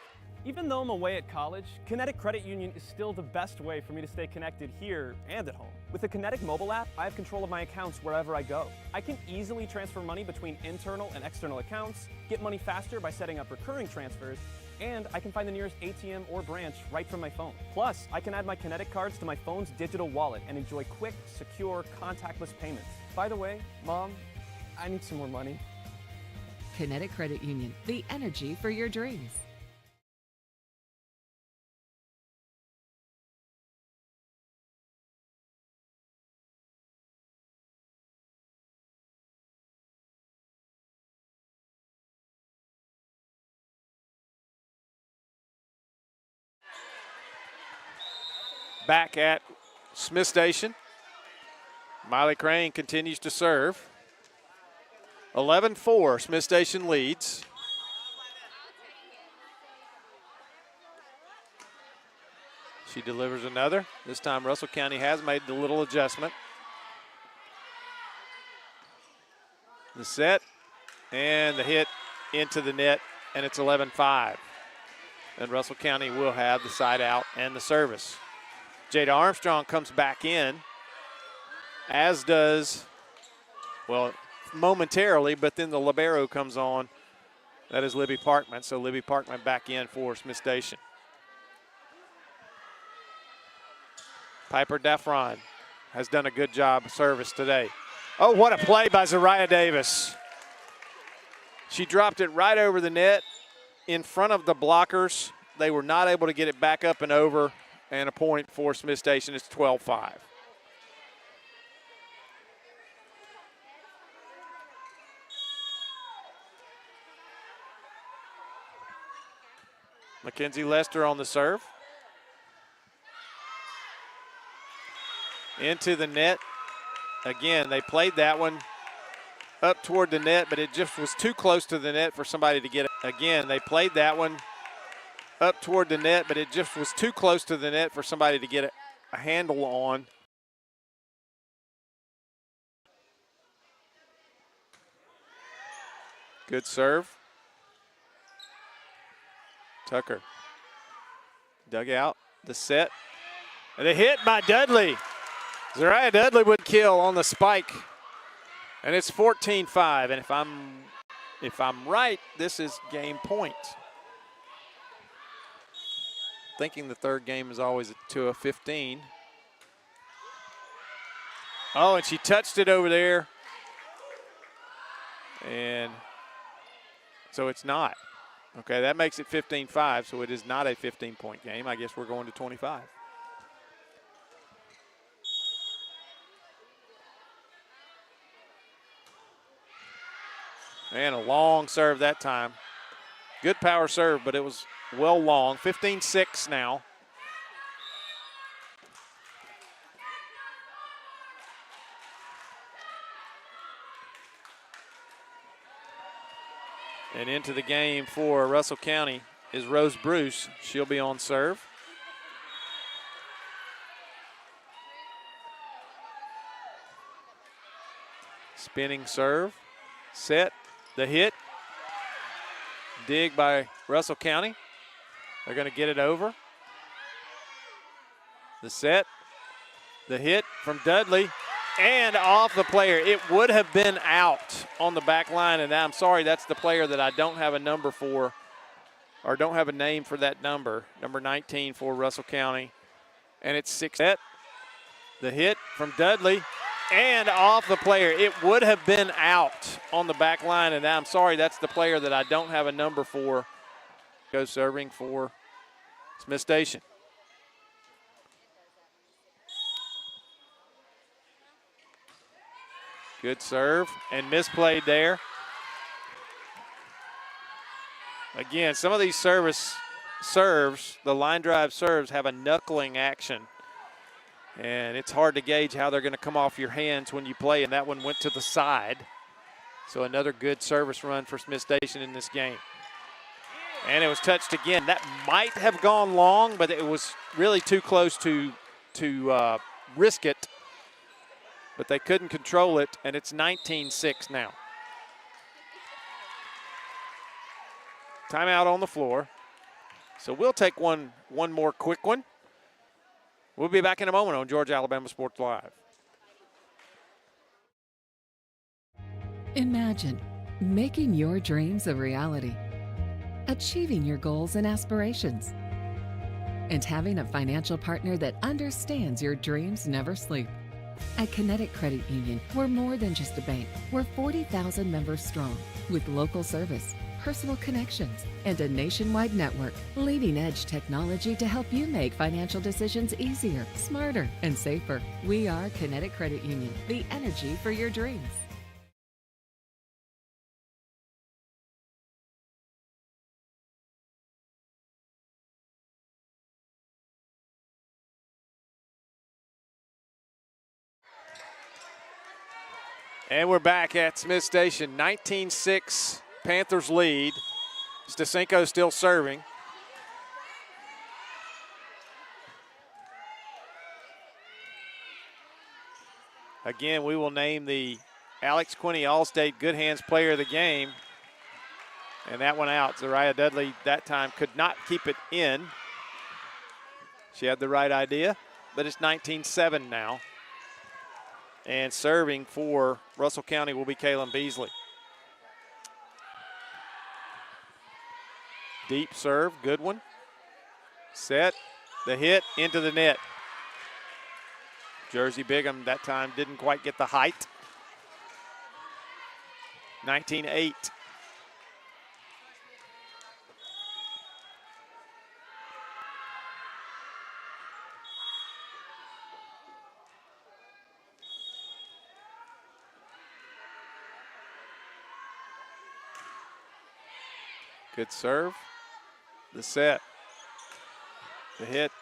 Even though I'm away at college, Kinetic Credit Union is still the best way for me to stay connected here and at home. With the Kinetic mobile app, I have control of my accounts wherever I go. I can easily transfer money between internal and external accounts, get money faster by setting up recurring transfers, and I can find the nearest ATM or branch right from my phone. Plus, I can add my Kinetic cards to my phone's digital wallet and enjoy quick, secure, contactless payments. By the way, Mom, I need some more money. Kinetic Credit Union, the energy for your dreams. Back at Smith Station, Miley Crane continues to serve. 11-4, Smith Station leads. She delivers another. This time Russell County has made the little adjustment. The set and the hit into the net, and it's 11-5. And Russell County will have the side out and the service. Jada Armstrong comes back in, as does, well, momentarily, but then the libero comes on. That is Libby Parkman. So Libby Parkman back in for Smith Station. Piper Daffron has done a good job of service today. Oh, what a play by Zariah Davis. She dropped it right over the net in front of the blockers. They were not able to get it back up and over, and a point for Smith Station. It's 12-5. Mackenzie Lester on the serve. Into the net. Again, they played that one up toward the net, but it just was too close to the net for somebody to get it. Again, they played that one up toward the net, but it just was too close to the net for somebody to get a handle on. Good serve. Tucker dug out the set. And a hit by Dudley. Zariah Dudley would kill on the spike. And it's 14-5. And if I'm right, this is game point. Thinking the third game is always to a 15. Oh, and she touched it over there. And so it's not. Okay, that makes it 15-5, so it is not a 15-point game. I guess we're going to 25. And a long serve that time. Good power serve, but it was well long. 15-6 now. And into the game for Russell County is Rose Bruce. She'll be on serve. Spinning serve. Set. The hit. Dig by Russell County. They're going to get it over. The set. The hit from Dudley. And off the player. It would have been out on the back line. And I'm sorry, that's the player that I don't have a number for, or don't have a name for that number. Number 19 for Russell County. And it's 6. The hit from Dudley. And off the player. It would have been out on the back line. And I'm sorry, that's the player that I don't have a number for. Goes serving for Smith Station. Good serve and misplayed there. Again, some of these serves, the line drive serves, have a knuckling action. And it's hard to gauge how they're going to come off your hands when you play, and that one went to the side. So another good service run for Smith Station in this game. And it was touched again. That might have gone long, but it was really too close to risk it. But they couldn't control it, and it's 19-6 now. Timeout on the floor. So we'll take one more quick one. We'll be back in a moment on Georgia Alabama Sports Live. Imagine making your dreams a reality, achieving your goals and aspirations, and having a financial partner that understands your dreams never sleep. At Kinetic Credit Union, we're more than just a bank. We're 40,000 members strong with local service, personal connections, and a nationwide network. Leading edge technology to help you make financial decisions easier, smarter, and safer. We are Kinetic Credit Union, the energy for your dreams. And we're back at Smith Station. 19-6 Panthers lead. Stasenko still serving. Again, we will name the Alex Quinney All-State Good Hands Player of the Game. And that one out. Zariah Dudley that time could not keep it in. She had the right idea, but it's 19-7 now. And serving for Russell County will be Kaylin Beasley. Deep serve, good one. Set, the hit, into the net. Jersey Bigham that time didn't quite get the height. 19-8. Good serve. The set. The hit.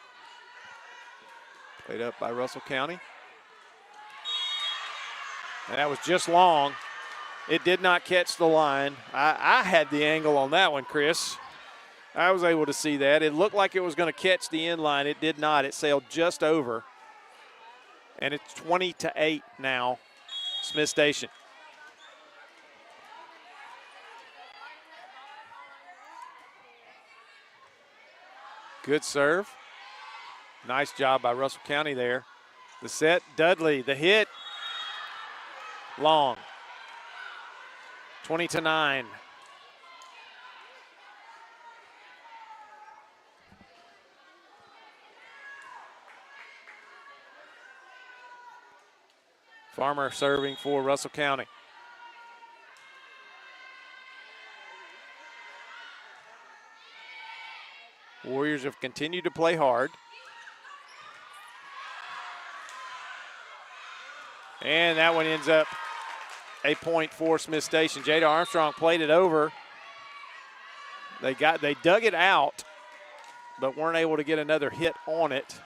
Played up by Russell County. And that was just long. It did not catch the line. I had the angle on that one, Chris. I was able to see that. It looked like it was going to catch the end line. It did not. It sailed just over. And it's 20-8 now, Smith Station. Good serve. Nice job by Russell County there. The set, Dudley, the hit, long. 20-9. Farmer serving for Russell County. Warriors have continued to play hard. And that one ends up a point for Smith Station. Jada Armstrong played it over. They dug it out, but weren't able to get another hit on it.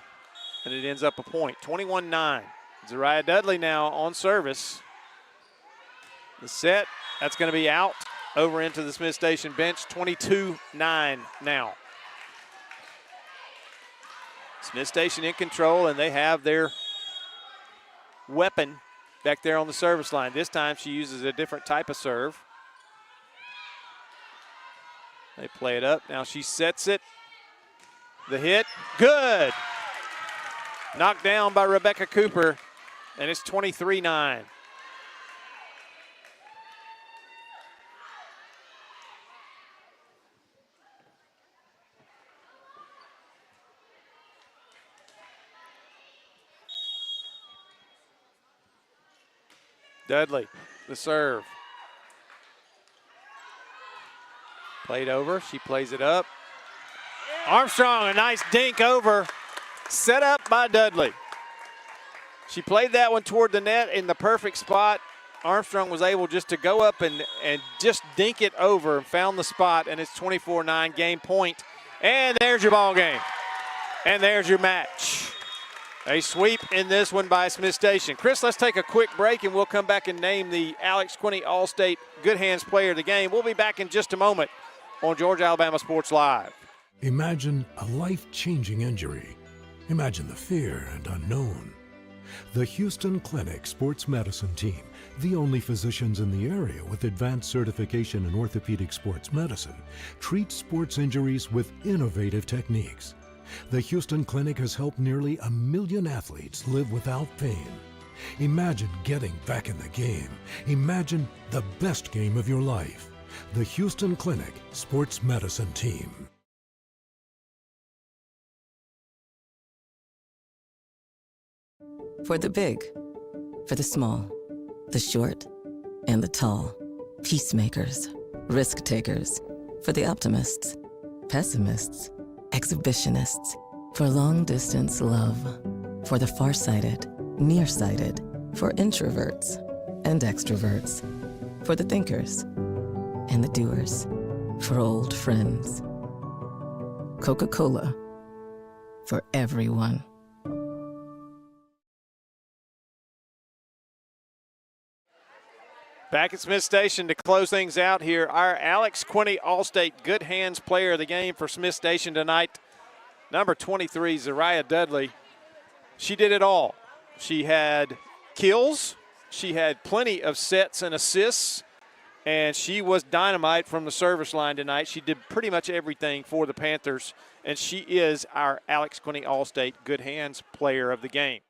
And it ends up a point, 21-9. Zariah Dudley now on service. The set, that's going to be out over into the Smith Station bench, 22-9 now. Smith Station in control, and they have their weapon back there on the service line. This time she uses a different type of serve. They play it up. Now she sets it. The hit, good. Knocked down by Rebecca Cooper, and it's 23-9. Dudley, the serve. Played over, she plays it up. Armstrong, a nice dink over. Set up by Dudley. She played that one toward the net in the perfect spot. Armstrong was able just to go up and just dink it over and found the spot, and it's 24-9 game point. And there's your ball game. And there's your match. A sweep in this one by Smith Station. Chris, let's take a quick break, and we'll come back and name the Alex Quinney All-State Good Hands Player of the Game. We'll be back in just a moment on Georgia Alabama Sports Live. Imagine a life-changing injury. Imagine the fear and unknown. The Houston Clinic Sports Medicine Team, the only physicians in the area with advanced certification in orthopedic sports medicine, treats sports injuries with innovative techniques. The Houston Clinic has helped nearly 1 million athletes live without pain. Imagine getting back in the game. Imagine the best game of your life. The Houston Clinic Sports Medicine Team. For the big, For the small, the short, and the tall. Peacemakers, risk takers. For the optimists, pessimists, exhibitionists. For long distance love. For the farsighted, nearsighted. For introverts and extroverts. For the thinkers and the doers. For old friends. Coca-Cola. For everyone. Back at Smith Station to close things out here, our Alex Quinney All-State Good Hands player of the game for Smith Station tonight, number 23, Zariah Dudley. She did it all. She had kills, she had plenty of sets and assists, and she was dynamite from the service line tonight. She did pretty much everything for the Panthers, and she is our Alex Quinney All-State Good Hands player of the game.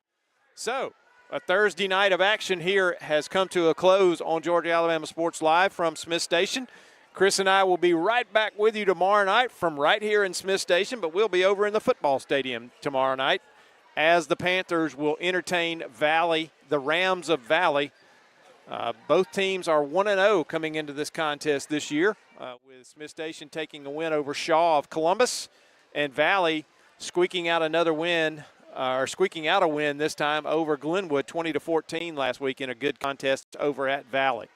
So, a Thursday night of action here has come to a close on Georgia Alabama Sports Live from Smith Station. Chris and I will be right back with you tomorrow night from right here in Smith Station, but we'll be over in the football stadium tomorrow night as the Panthers will entertain Valley, the Rams of Valley. Both teams are 1-0 coming into this contest this year, with Smith Station taking a win over Shaw of Columbus and Valley squeaking out a win this time over Glenwood 20-14 last week in a good contest over at Valley.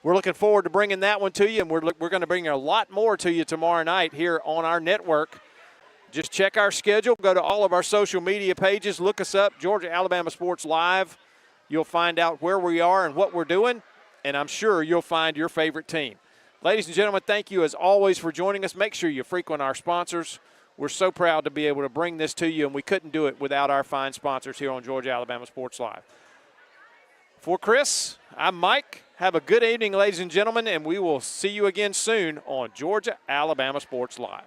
We're looking forward to bringing that one to you, and we're going to bring a lot more to you tomorrow night here on our network. Just check our schedule. Go to all of our social media pages. Look us up, Georgia Alabama Sports Live. You'll find out where we are and what we're doing, and I'm sure you'll find your favorite team. Ladies and gentlemen, thank you as always for joining us. Make sure you frequent our sponsors. We're so proud to be able to bring this to you, and we couldn't do it without our fine sponsors here on Georgia Alabama Sports Live. For Chris, I'm Mike. Have a good evening, ladies and gentlemen, and we will see you again soon on Georgia Alabama Sports Live.